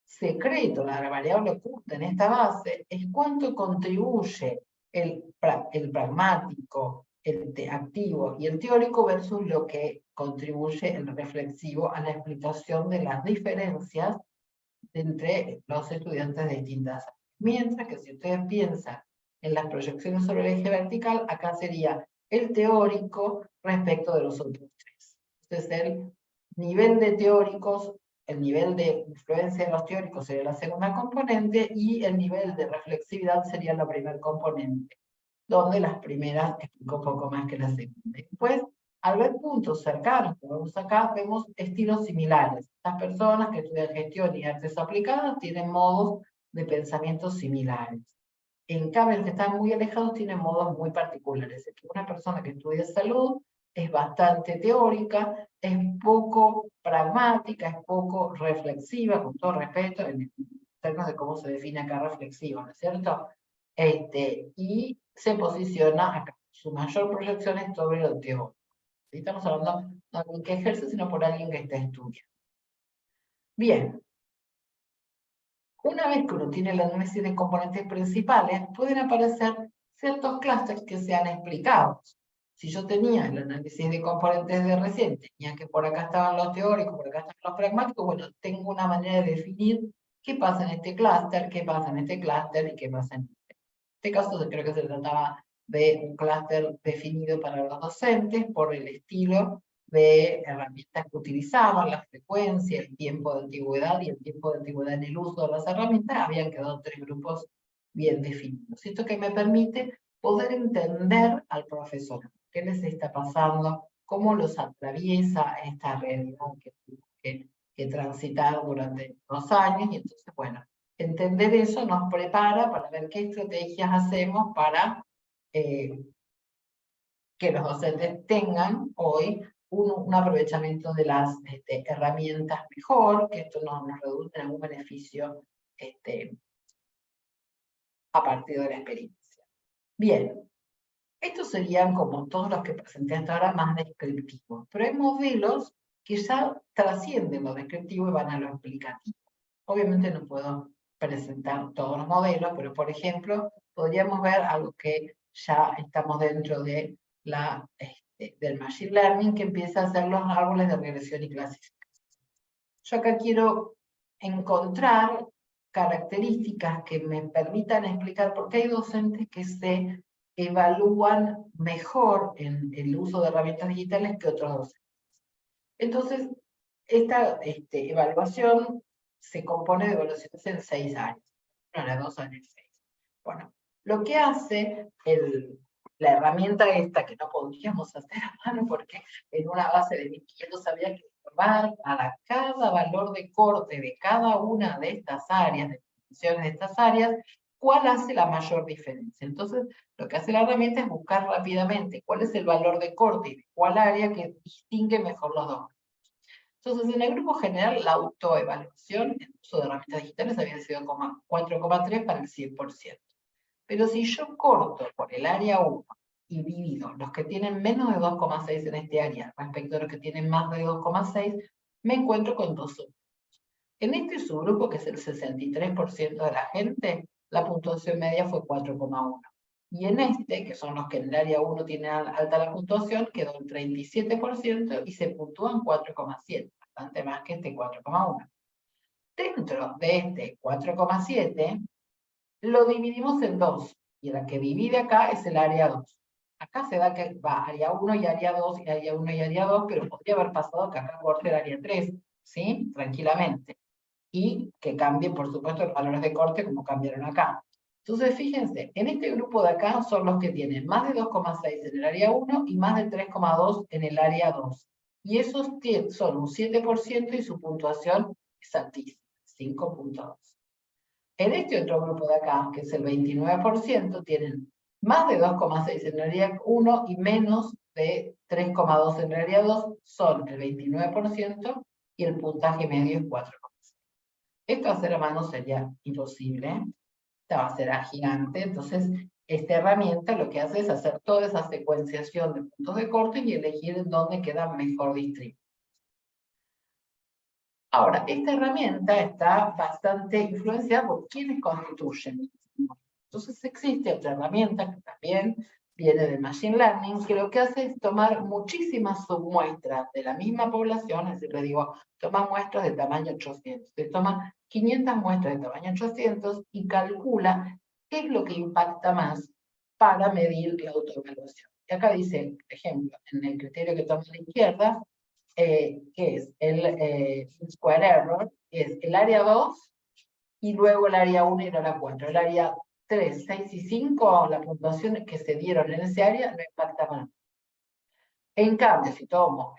S1: secreto, la variable oculta en esta base, es cuánto contribuye el pragmático, el activo y el teórico versus lo que contribuye el reflexivo a la explicación de las diferencias entre los estudiantes de distintas áreas. Mientras que si ustedes piensan en las proyecciones sobre el eje vertical, acá sería el teórico respecto de los otros 3. Entonces el nivel de teóricos, el nivel de influencia de los teóricos sería la segunda componente y el nivel de reflexividad sería la primera componente, donde las primeras explico un poco más que la segunda. Después, al ver puntos cercanos, como vemos acá, vemos estilos similares. Estas personas que estudian gestión y artes aplicadas tienen modos de pensamiento similares. En cambio, los que están muy alejados tienen modos muy particulares. Es que una persona que estudia salud es bastante teórica, es poco pragmática, es poco reflexiva, con todo respeto, en términos de cómo se define acá reflexiva, ¿no es cierto? Y se posiciona acá. Su mayor proyección es sobre lo teórico. Estamos hablando no de alguien que ejerce, sino por alguien que está estudiando. Bien. Una vez que uno tiene el análisis de componentes principales, pueden aparecer ciertos clústeres que sean explicados. Si yo tenía el análisis de componentes de recién, tenía que por acá estaban los teóricos, por acá estaban los pragmáticos, bueno, tengo una manera de definir qué pasa en este clúster, qué pasa en este clúster y qué pasa en este. En este caso creo que se trataba de un clúster definido para los docentes por el estilo de herramientas que utilizaban, la frecuencia, el tiempo de antigüedad y el tiempo de antigüedad en el uso de las herramientas, habían quedado 3 grupos bien definidos. Esto que me permite poder entender al profesor, qué les está pasando, cómo los atraviesa esta realidad que transitar durante 2 años, y entonces, bueno, entender eso nos prepara para ver qué estrategias hacemos para que que los docentes tengan hoy un aprovechamiento de las herramientas mejor, que esto nos reduzca en algún beneficio a partir de la experiencia. Bien, estos serían como todos los que presenté hasta ahora más descriptivos, pero hay modelos que ya trascienden lo descriptivo y van a lo explicativo. Obviamente no puedo presentar todos los modelos, pero por ejemplo, podríamos ver algo que ya estamos dentro de del Machine Learning, que empieza a hacer los árboles de regresión y clasificación. Yo acá quiero encontrar características que me permitan explicar por qué hay docentes que se evalúan mejor en el uso de herramientas digitales que otros docentes. Entonces, esta evaluación se compone de evaluaciones en 6 áreas. Una, 2 años, 6. Bueno, lo que hace la herramienta esta, que no podríamos hacer a mano porque en una base de 1500 había que formar para cada valor de corte de cada una de estas áreas, de funciones de estas áreas, cuál hace la mayor diferencia. Entonces, lo que hace la herramienta es buscar rápidamente cuál es el valor de corte y de cuál área que distingue mejor los dos. Entonces, en el grupo general, la autoevaluación en uso de herramientas digitales había sido 4,3 para el 100%. Pero si yo corto por el área 1 y divido los que tienen menos de 2,6 en este área respecto a los que tienen más de 2,6, me encuentro con dos subgrupos. En este subgrupo, que es el 63% de la gente, la puntuación media fue 4,1. Y en este, que son los que en el área 1 tienen alta la puntuación, quedó el 37% y se puntúan 4,7, bastante más que este 4,1. Dentro de este 4,7, lo dividimos en dos, y la que divide acá es el área 2. Acá se da que va área 1 y área 2, y área 1 y área 2, pero podría haber pasado que acá corte el área 3, ¿sí? Tranquilamente. Y que cambien, por supuesto, los valores de corte como cambiaron acá. Entonces, fíjense, en este grupo de acá son los que tienen más de 2,6 en el área 1 y más de 3,2 en el área 2. Y esos son un 7% y su puntuación es altísima, 5,2. En este otro grupo de acá, que es el 29%, tienen más de 2,6 en el área 1 y menos de 3,2 en el área 2, son el 29% y el puntaje medio es 4,6. Esto hacer a mano sería imposible, esta base era gigante, entonces esta herramienta lo que hace es hacer toda esa secuenciación de puntos de corte y elegir en dónde quedan mejor distribuidos. Ahora, esta herramienta está bastante influenciada por quienes constituyen. Entonces existe otra herramienta que también viene del Machine Learning, que lo que hace es tomar muchísimas submuestras de la misma población, es decir, le digo, toma muestras de tamaño 800, se toma 500 muestras de tamaño 800 y calcula qué es lo que impacta más para medir la autoevaluación. Y acá dice, por ejemplo, en el criterio que toma a la izquierda, que es el square error, es el área 2 y luego el área 1 y el área 4. El área 3, 6 y 5, la puntuación que se dieron en ese área no impacta más. En cambio, si tomo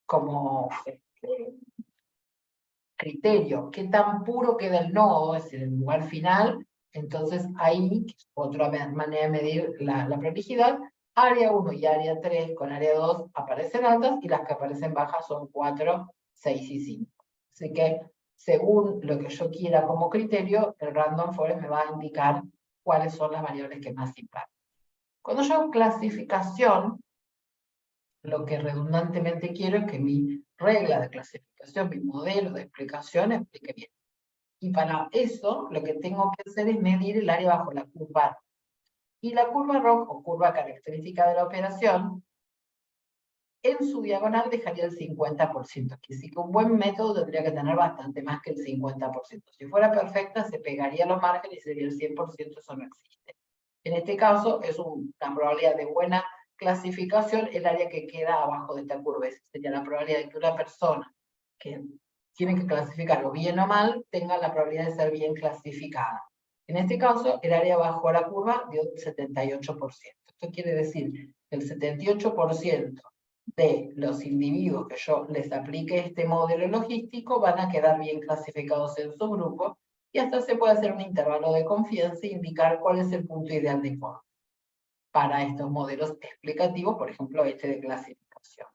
S1: como criterio qué tan puro queda el nodo, es decir, el lugar final, entonces ahí, otra manera de medir la prolijidad, área 1 y área 3 con área 2 aparecen altas y las que aparecen bajas son 4, 6 y 5. Así que, según lo que yo quiera como criterio, el Random Forest me va a indicar cuáles son las variables que más impactan. Cuando yo hago clasificación, lo que redundantemente quiero es que mi regla de clasificación, mi modelo de explicación explique bien. Y para eso, lo que tengo que hacer es medir el área bajo la curva R. Y la curva ROC, o curva característica de la operación, en su diagonal dejaría el 50%, que sí que un buen método tendría que tener bastante más que el 50%. Si fuera perfecta, se pegaría a los márgenes y sería el 100%, eso no existe. En este caso, es una probabilidad de buena clasificación el área que queda abajo de esta curva. Esa sería la probabilidad de que una persona que tiene que clasificarlo bien o mal tenga la probabilidad de ser bien clasificada. En este caso, el área bajo la curva dio 78%. Esto quiere decir que el 78% de los individuos que yo les aplique este modelo logístico van a quedar bien clasificados en su grupo y hasta se puede hacer un intervalo de confianza e indicar cuál es el punto ideal de corte. para estos modelos explicativos, por ejemplo, este de clasificación.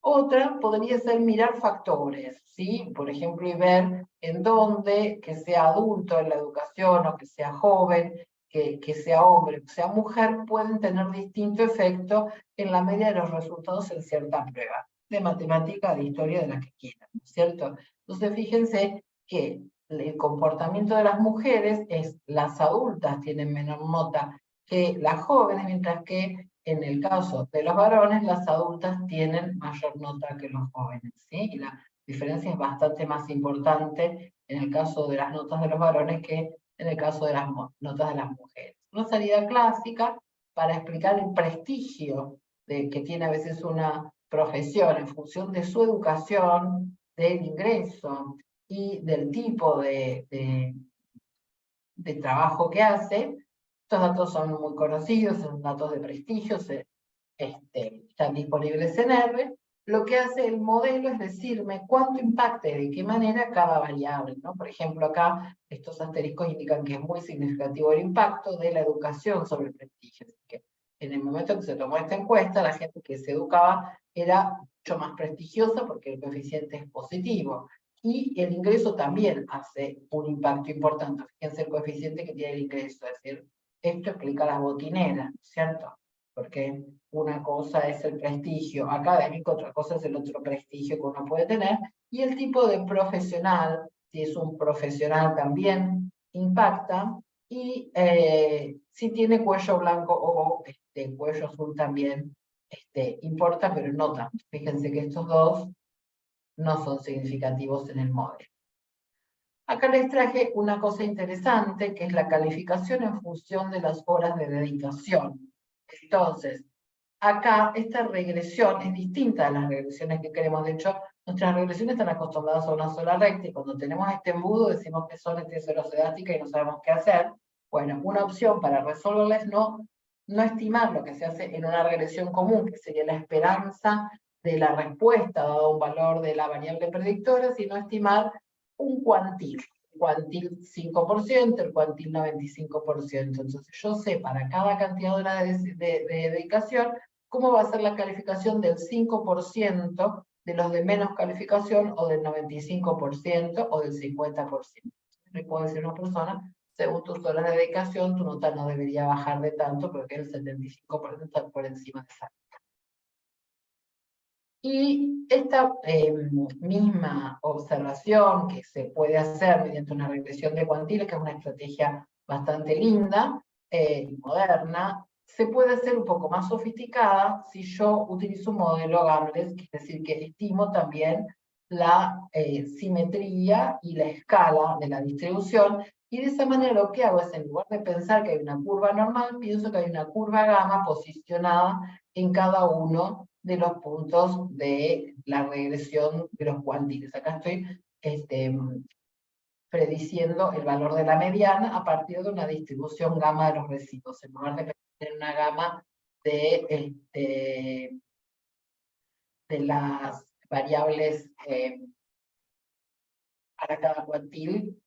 S1: Otra podría ser mirar factores, ¿sí? Por ejemplo, y ver en dónde, que sea adulto en la educación o que sea joven, que sea hombre, que sea mujer, pueden tener distinto efecto en la media de los resultados en cierta prueba, de matemática, de historia, de la que quieran, ¿no es cierto? Entonces, fíjense que el comportamiento de las mujeres es, las adultas tienen menor nota que las jóvenes, mientras que en el caso de los varones, las adultas tienen mayor nota que los jóvenes, ¿sí? Y la diferencia es bastante más importante en el caso de las notas de los varones que en el caso de las notas de las mujeres. Una salida clásica para explicar el prestigio que tiene a veces una profesión en función de su educación, del ingreso y del tipo de trabajo que hace. Estos datos son muy conocidos, son datos de prestigio, están disponibles en R. Lo que hace el modelo es decirme cuánto impacta y de qué manera cada variable, ¿no? Por ejemplo, acá estos asteriscos indican que es muy significativo el impacto de la educación sobre el prestigio. Así que en el momento que se tomó esta encuesta, la gente que se educaba era mucho más prestigiosa porque el coeficiente es positivo. Y el ingreso también hace un impacto importante. Fíjense el coeficiente que tiene el ingreso, es decir, esto explica las botineras, ¿cierto? Porque una cosa es el prestigio académico, otra cosa es el otro prestigio que uno puede tener, y el tipo de profesional, si es un profesional también impacta, y si tiene cuello blanco o cuello azul también importa, pero no tanto. Fíjense que estos dos no son significativos en el modelo. Acá les traje una cosa interesante, que es la calificación en función de las horas de dedicación. Entonces, acá esta regresión es distinta a las regresiones que queremos. De hecho, nuestras regresiones están acostumbradas a una sola recta, y cuando tenemos este embudo decimos que son heterosedásticas y no sabemos qué hacer. Bueno, una opción para resolverla es no estimar lo que se hace en una regresión común, que sería la esperanza de la respuesta dado un valor de la variable predictora, sino estimar un cuantil 5%, el cuantil 95%. Entonces yo sé para cada cantidad de horas de dedicación cómo va a ser la calificación del 5% de los de menos calificación, o del 95%, o del 50%. Le puedo decir a una persona, según tus horas de dedicación, tu nota no debería bajar de tanto, porque el 75% está por encima de esa. Y esta misma observación que se puede hacer mediante una regresión de cuantiles, que es una estrategia bastante linda y moderna, se puede hacer un poco más sofisticada si yo utilizo un modelo Gambles, que es decir, que estimo también la simetría y la escala de la distribución, y de esa manera lo que hago es, en lugar de pensar que hay una curva normal, pienso que hay una curva gamma posicionada en cada uno de los puntos de la regresión de los cuantiles. Acá estoy prediciendo el valor de la mediana a partir de una distribución gamma de los residuos, en lugar de pensar en una gama de las variables para cada cuantil,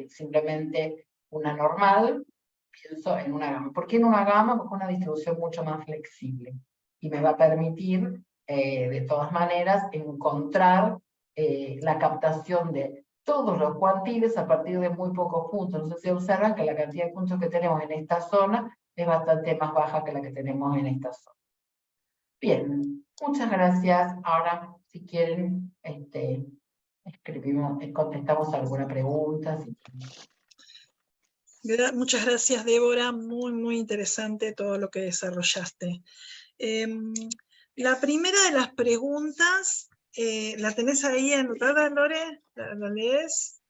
S1: simplemente una normal, pienso en una gama. ¿Por qué en una gama? Porque es una distribución mucho más flexible y me va a permitir, de todas maneras, encontrar la captación de todos los cuantiles a partir de muy pocos puntos. Entonces se observa que la cantidad de puntos que tenemos en esta zona es bastante más baja que la que tenemos en esta zona. Bien, muchas gracias. Ahora, si quieren, contestamos alguna pregunta.
S2: Muchas gracias, Débora. Muy, muy interesante todo lo que desarrollaste. La primera de las preguntas, ¿la tenés ahí anotada, Lore? ¿La lees?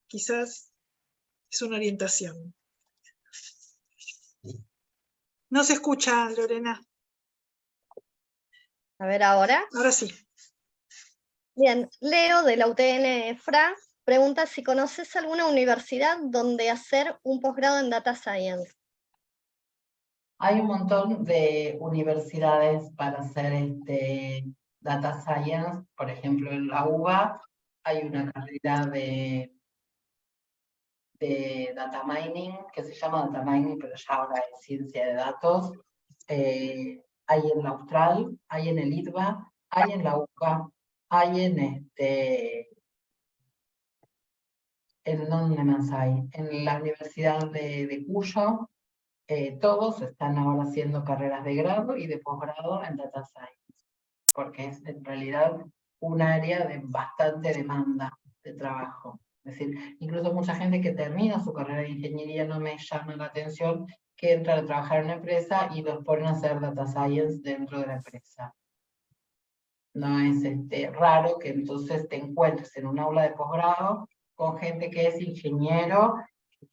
S2: Quizás es una orientación. No se escucha, Lorena.
S3: A ver ahora.
S2: Ahora sí.
S3: Bien, Leo de la UTN FRA pregunta si conoces alguna universidad donde hacer un posgrado en Data Science.
S1: Hay un montón de universidades para hacer Data Science. Por ejemplo, en la UBA hay una carrera de de data mining, que se llama data mining, pero ya ahora es ciencia de datos. Hay en la Austral, hay en el ITBA, hay en la UCA, hay ¿en dónde más hay? En la Universidad de Cuyo. Todos están ahora haciendo carreras de grado y de posgrado en Data Science, porque es en realidad un área de bastante demanda de trabajo. Es decir, incluso mucha gente que termina su carrera de ingeniería no me llama la atención que entra a trabajar en una empresa y los ponen a hacer Data Science dentro de la empresa. No es raro que entonces te encuentres en un aula de posgrado con gente que es ingeniero,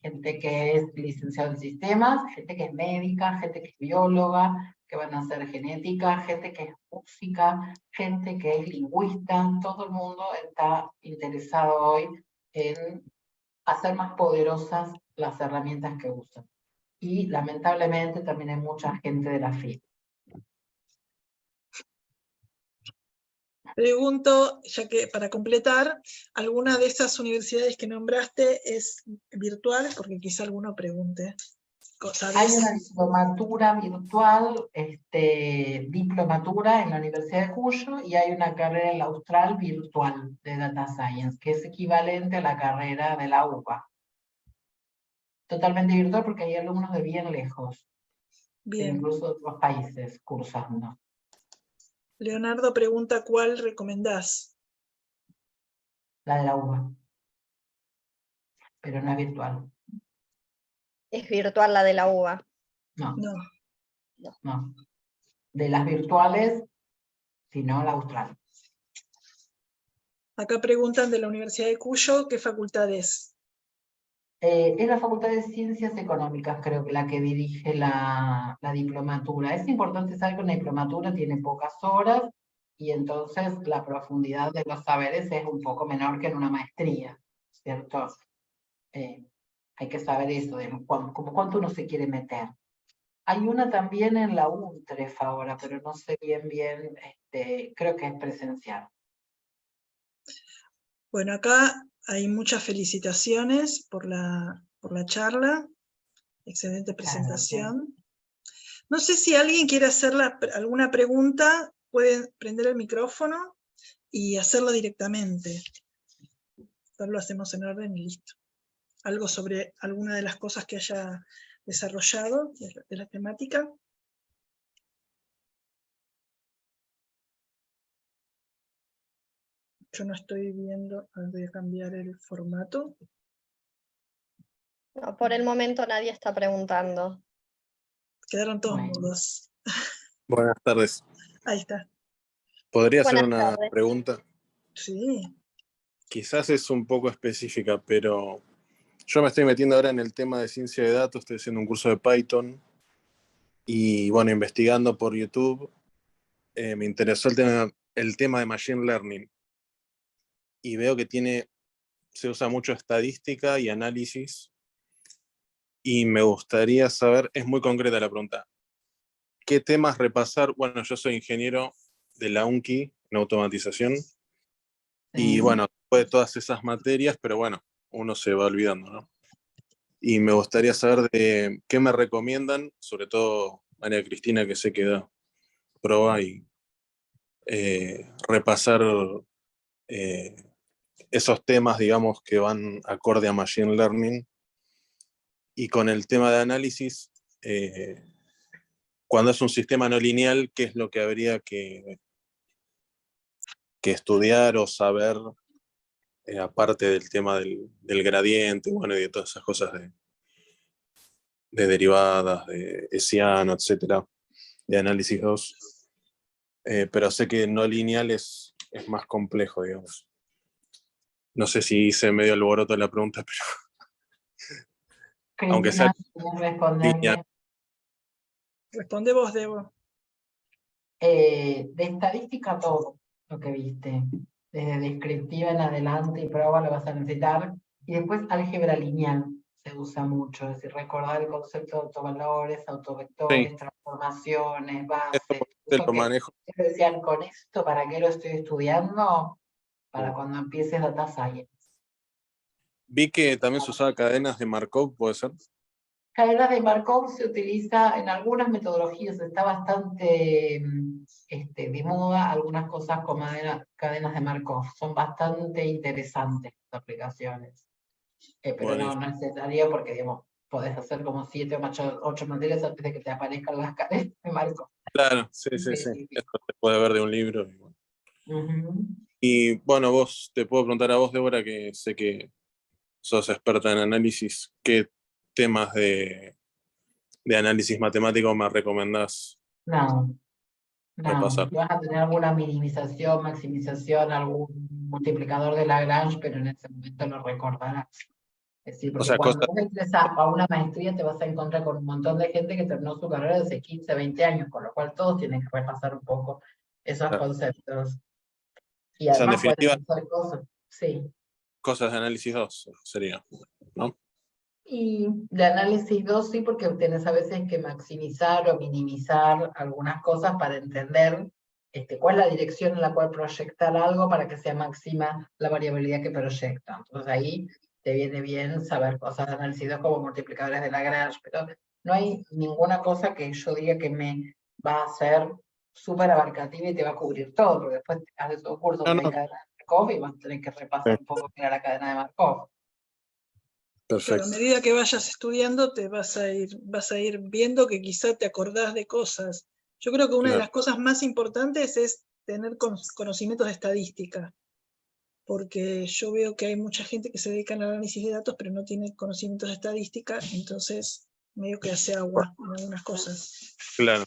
S1: gente que es licenciado en sistemas, gente que es médica, gente que es bióloga, que van a hacer genética, gente que es música, gente que es lingüista. Todo el mundo está interesado hoy en hacer más poderosas las herramientas que usan. Y lamentablemente también hay mucha gente de la FIT.
S2: Pregunto, ya que para completar, ¿alguna de esas universidades que nombraste es virtual? Porque quizá alguno pregunte.
S1: Hay una diplomatura virtual, diplomatura en la Universidad de Cuyo, y hay una carrera en la Austral virtual de Data Science, que es equivalente a la carrera de la UBA. Totalmente virtual porque hay alumnos de bien lejos,
S2: Bien.
S1: incluso de otros países cursando.
S2: Leonardo pregunta cuál recomendás.
S1: La de la UBA, pero no es virtual.
S3: Es virtual la de la UBA.
S1: No,
S2: No.
S1: no. De las virtuales, sino la Austral.
S2: Acá preguntan de la Universidad de Cuyo, ¿qué facultad es?
S1: Es la Facultad de Ciencias Económicas, creo que la que dirige la diplomatura. Es importante saber que una diplomatura tiene pocas horas y entonces la profundidad de los saberes es un poco menor que en una maestría, ¿cierto? Hay que saber eso, como cuánto uno se quiere meter. Hay una también en la UNTREF ahora, pero no sé bien, creo que es presencial.
S2: Bueno, acá hay muchas felicitaciones por la charla. Excelente presentación. No sé si alguien quiere hacer alguna pregunta, puede prender el micrófono y hacerlo directamente. Lo hacemos en orden y listo. Algo sobre alguna de las cosas que haya desarrollado de la temática. Yo no estoy viendo, voy a cambiar el formato.
S3: No, por el momento nadie está preguntando.
S2: Quedaron todos mudos.
S4: Buenas tardes.
S2: Ahí está.
S4: ¿Podría hacer
S3: Buenas
S4: una
S3: tardes.
S4: pregunta?
S2: Sí.
S4: Quizás es un poco específica, pero yo me estoy metiendo ahora en el tema de ciencia de datos, estoy haciendo un curso de Python y bueno, investigando por YouTube, me interesó el tema de Machine Learning y veo que se usa mucho estadística y análisis y me gustaría saber, es muy concreta la pregunta, ¿qué temas repasar? Bueno, yo soy ingeniero de la UNCI en automatización. Y bueno, después de todas esas materias, pero bueno, uno se va olvidando, ¿no? Y me gustaría saber de qué me recomiendan, sobre todo María Cristina, que sé que da prueba, y repasar esos temas, digamos, que van acorde a Machine Learning. Y con el tema de análisis, cuando es un sistema no lineal, ¿qué es lo que habría que estudiar o saber? Aparte del tema del gradiente, bueno, y de todas esas cosas de derivadas, de Hessiano, etcétera, de análisis 2. Pero sé que no lineal es más complejo, digamos. No sé si hice medio alboroto la pregunta, pero aunque sea lineal.
S2: Responde vos, Debo.
S1: De estadística todo lo que viste. Desde descriptiva en adelante y prueba lo vas a necesitar. Y después álgebra lineal se usa mucho, es decir, recordar el concepto de autovalores, autovectores,
S4: Sí.
S1: Transformaciones, bases.
S4: Eso lo manejo.
S1: Decían, con esto, ¿para qué lo estoy estudiando? Para cuando empieces data science.
S4: Vi que también se usaba cadenas de Markov, ¿puede ser?
S1: Cadenas de Markov se utiliza en algunas metodologías, está bastante de moda algunas cosas como cadenas de Markov, son bastante interesantes las aplicaciones. Pero no es necesario porque, digamos, podés hacer como 7 o 8 materias antes de que te aparezcan las cadenas de Markov.
S4: Claro, sí. Esto se puede ver de un libro. Y bueno, te puedo preguntar a vos, Débora, que sé que sos experta en análisis, ¿qué temas de análisis matemático me recomendás
S1: No,
S4: repasar?
S1: vas a tener alguna minimización, maximización, algún multiplicador de Lagrange, pero en ese momento lo recordarás. Es decir,
S4: O
S1: porque
S4: sea,
S1: cuando
S4: cosas,
S1: vos entres a una maestría te vas a encontrar con un montón de gente que terminó su carrera desde 15, 20 años, con lo cual todos tienen que repasar un poco esos conceptos. Y
S4: o sea, en
S1: además pueden
S4: definitiva,
S1: hacer cosas, sí.
S4: cosas de análisis 2 sería, ¿no?
S1: Y de análisis 2 sí, porque tienes a veces que maximizar o minimizar algunas cosas para entender cuál es la dirección en la cual proyectar algo para que sea máxima la variabilidad que proyecta. Entonces ahí te viene bien saber cosas de análisis 2 como multiplicadores de Lagrange, pero no hay ninguna cosa que yo diga que me va a ser súper abarcativa y te va a cubrir todo, porque después haces un curso
S4: No,
S1: de
S4: no.
S1: cadena de Markov y vas a tener que repasar un poco qué era la cadena de Markov.
S2: Claro, a
S4: Perfecto.
S2: medida que vayas estudiando te vas a ir viendo que quizá te acordás de cosas. Yo creo que una de las cosas más importantes es tener conocimientos de estadística, porque yo veo que hay mucha gente que se dedica al análisis de datos pero no tiene conocimientos de estadística, entonces medio que hace agua en algunas cosas.
S4: Claro.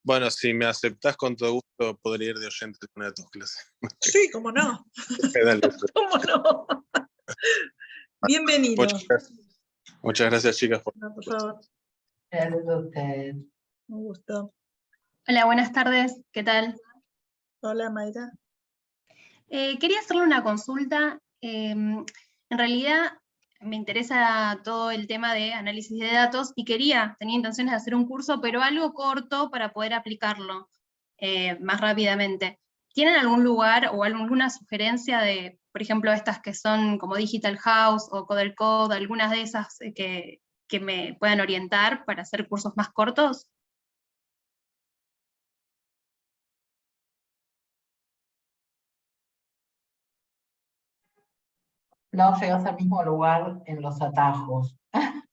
S4: Bueno, si me aceptás con todo gusto, podría ir de oyente a una de tus clases.
S2: Sí, cómo no.
S4: Dale.
S2: ¿Cómo no? Bienvenido.
S4: Muchas gracias, chicas.
S2: No, por favor,
S1: Gracias a ustedes.
S2: un gusto.
S5: Hola, buenas tardes, ¿qué tal?
S2: Hola, Mayra.
S5: Quería hacerle una consulta. En realidad me interesa todo el tema de análisis de datos y tenía intenciones de hacer un curso, pero algo corto para poder aplicarlo más rápidamente. ¿Tienen algún lugar o alguna sugerencia de, por ejemplo, estas que son como Digital House o Coder Code, algunas de esas que me puedan orientar para hacer cursos más cortos?
S1: No llegas al mismo lugar en los atajos.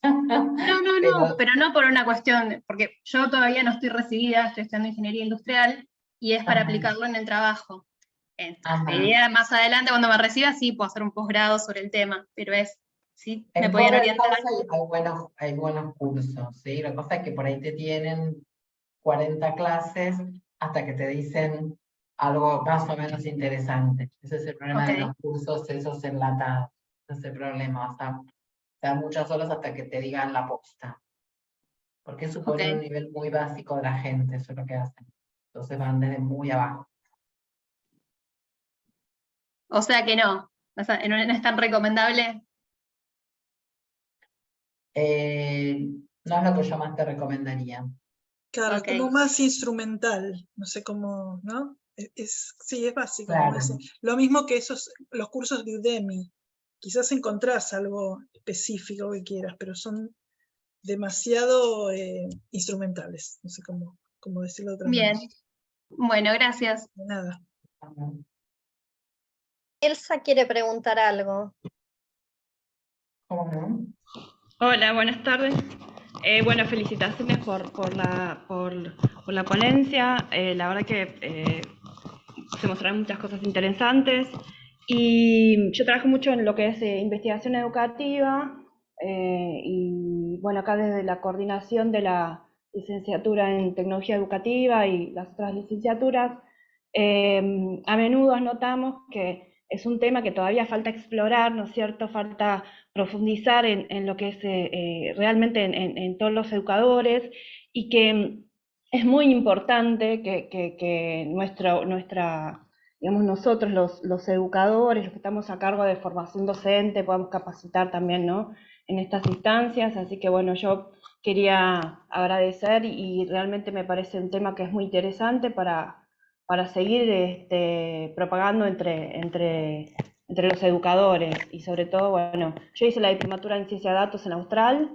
S5: No, pero no por una cuestión, porque yo todavía no estoy recibida, estoy estudiando ingeniería industrial y es para aplicarlo en el trabajo. La idea más adelante, cuando me reciba, sí puedo hacer un posgrado sobre el tema, pero sí, me
S1: En
S5: podían
S1: Coder
S5: orientar.
S1: House hay buenos cursos, ¿sí? La cosa es que por ahí te tienen 40 clases hasta que te dicen algo más o menos interesante. Ese es el problema de los cursos esos enlatados. Ese es el problema, o sea, te dan muchas horas hasta que te digan la posta. Porque suponen un nivel muy básico de la gente, eso es lo que hacen. Entonces van desde muy abajo.
S5: O sea que no es tan recomendable.
S1: No es lo que yo más te recomendaría.
S2: Claro, como más instrumental, no sé cómo, ¿no? Sí, es básico.
S1: Claro.
S2: Lo mismo que los cursos de Udemy. Quizás encontrás algo específico que quieras, pero son demasiado instrumentales. No sé cómo decirlo de otra manera.
S5: Bien, bueno, gracias.
S2: De nada.
S3: Elsa quiere preguntar algo.
S6: Hola, buenas tardes. Bueno, felicitaciones por la ponencia. La verdad que se mostraron muchas cosas interesantes. Y yo trabajo mucho en lo que es investigación educativa y bueno, acá desde la coordinación de la licenciatura en tecnología educativa y las otras licenciaturas, a menudo notamos que es un tema que todavía falta explorar, ¿no es cierto? Falta profundizar en lo que es realmente en todos los educadores y que es muy importante que digamos, nosotros los educadores, los que estamos a cargo de formación docente, podamos capacitar también, ¿no? En estas instancias, así que bueno, yo quería agradecer y realmente me parece un tema que es muy interesante para seguir propagando entre entre los educadores, y sobre todo, bueno, yo hice la diplomatura en Ciencia de Datos en Austral,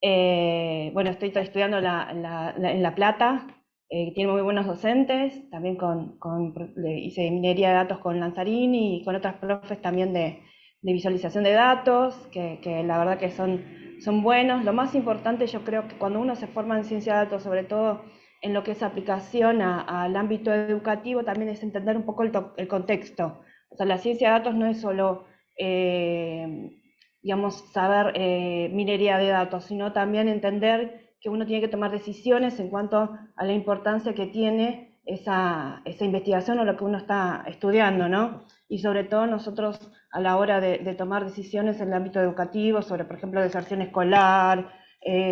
S6: bueno, estoy estudiando en La Plata, tiene muy buenos docentes, también hice minería de datos con Lanzarini y con otras profes también de visualización de datos, que la verdad que son buenos. Lo más importante, yo creo que cuando uno se forma en ciencia de datos, sobre todo en lo que es aplicación al ámbito educativo, también es entender un poco el contexto. O sea, la ciencia de datos no es solo, digamos, saber minería de datos, sino también entender que uno tiene que tomar decisiones en cuanto a la importancia que tiene esa investigación o lo que uno está estudiando, ¿no? Y sobre todo nosotros a la hora de tomar decisiones en el ámbito educativo, sobre, por ejemplo, deserción escolar,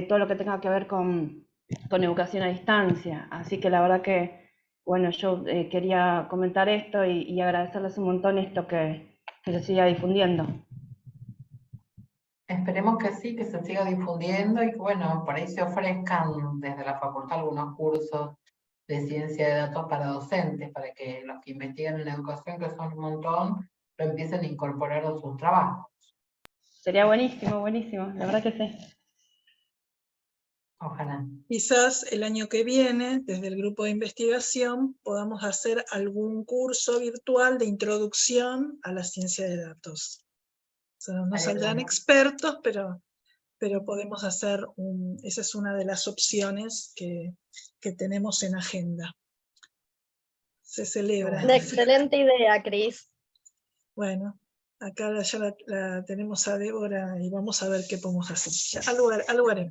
S6: todo lo que tenga que ver con educación a distancia. Así que la verdad que, bueno, yo quería comentar esto y agradecerles un montón esto que se siga difundiendo.
S1: Esperemos que sí, que se siga difundiendo y que, bueno, por ahí se ofrezcan desde la facultad algunos cursos de ciencia de datos para docentes, para que los que investigan en educación, que son un montón, lo empiecen a incorporar a sus trabajos.
S6: Sería buenísimo, buenísimo, la verdad que sí.
S1: Ojalá.
S2: Quizás el año que viene, desde el grupo de investigación, podamos hacer algún curso virtual de introducción a la ciencia de datos. O sea, no saldrán expertos, pero podemos hacer esa es una de las opciones que tenemos en agenda. Se celebra.
S3: Una excelente idea, Cris.
S2: Bueno, acá ya la tenemos a Débora y vamos a ver qué podemos hacer. Algo haremos.